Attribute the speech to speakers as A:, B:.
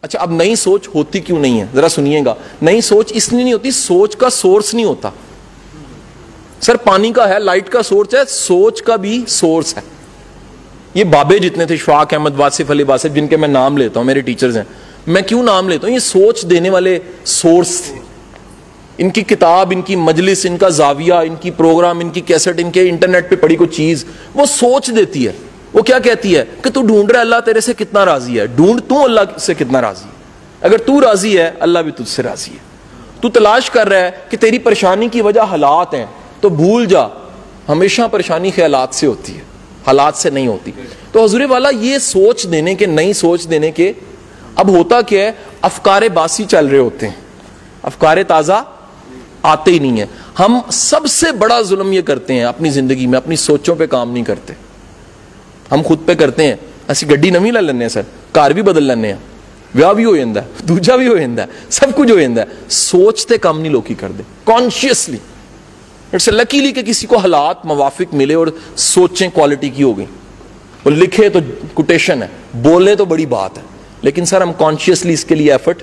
A: اچھا اب نئی سوچ ہوتی کیوں نہیں ہے ذرا سنیے گا. نئی سوچ اس لیے نہیں ہوتی, سوچ کا سورس نہیں ہوتا. سر پانی کا ہے, لائٹ کا سورس ہے, سوچ کا بھی سورس ہے. یہ بابے جتنے تھے, شفاق احمد, واصف علی واصف, جن کے میں نام لیتا ہوں, میرے ٹیچرز ہیں, میں کیوں نام لیتا ہوں, یہ سوچ دینے والے سورس تھے. ان کی کتاب, ان کی مجلس, ان کا زاویہ, ان کی پروگرام, ان کی کیسٹ, ان کے انٹرنیٹ پہ پڑی کوئی چیز, وہ سوچ دیتی ہے. وہ کیا کہتی ہے کہ تو ڈھونڈ رہا ہے اللہ تیرے سے کتنا راضی ہے, ڈھونڈ تو اللہ سے کتنا راضی ہے. اگر تو راضی ہے اللہ بھی تجھ سے راضی ہے. تو تلاش کر رہا ہے کہ تیری پریشانی کی وجہ حالات ہیں, تو بھول جا ہمیشہ پریشانی خیالات سے ہوتی ہے, حالات سے نہیں ہوتی. تو حضور والا یہ سوچ دینے کے, نئی سوچ دینے کے, اب ہوتا کیا ہے, افکار باسی چل رہے ہوتے ہیں, افکار تازہ آتے ہی نہیں ہیں. ہم سب سے بڑا ظلم یہ کرتے ہیں اپنی زندگی میں, اپنی سوچوں پہ کام نہیں کرتے, ہم خود پہ کرتے ہیں. اسی گڈی نویں لے لینے سر, کار بھی بدل لینے ہیں, ਵਿਆਹ بھی ہو جاتا ہے, دوجا بھی ہو جاتا ہے, سب کچھ ہو جاتا ہے. سوچتے کام نہیں لوگ کر دے کانشیسلی. اٹس لکیلی کہ کسی کو حالات موافق ملے اور سوچیں کوالٹی کی ہو گئی. وہ لکھے تو کوٹیشن ہے, بولے تو بڑی بات ہے, لیکن سر ہم کانشیسلی اس کے لیے ایفرٹ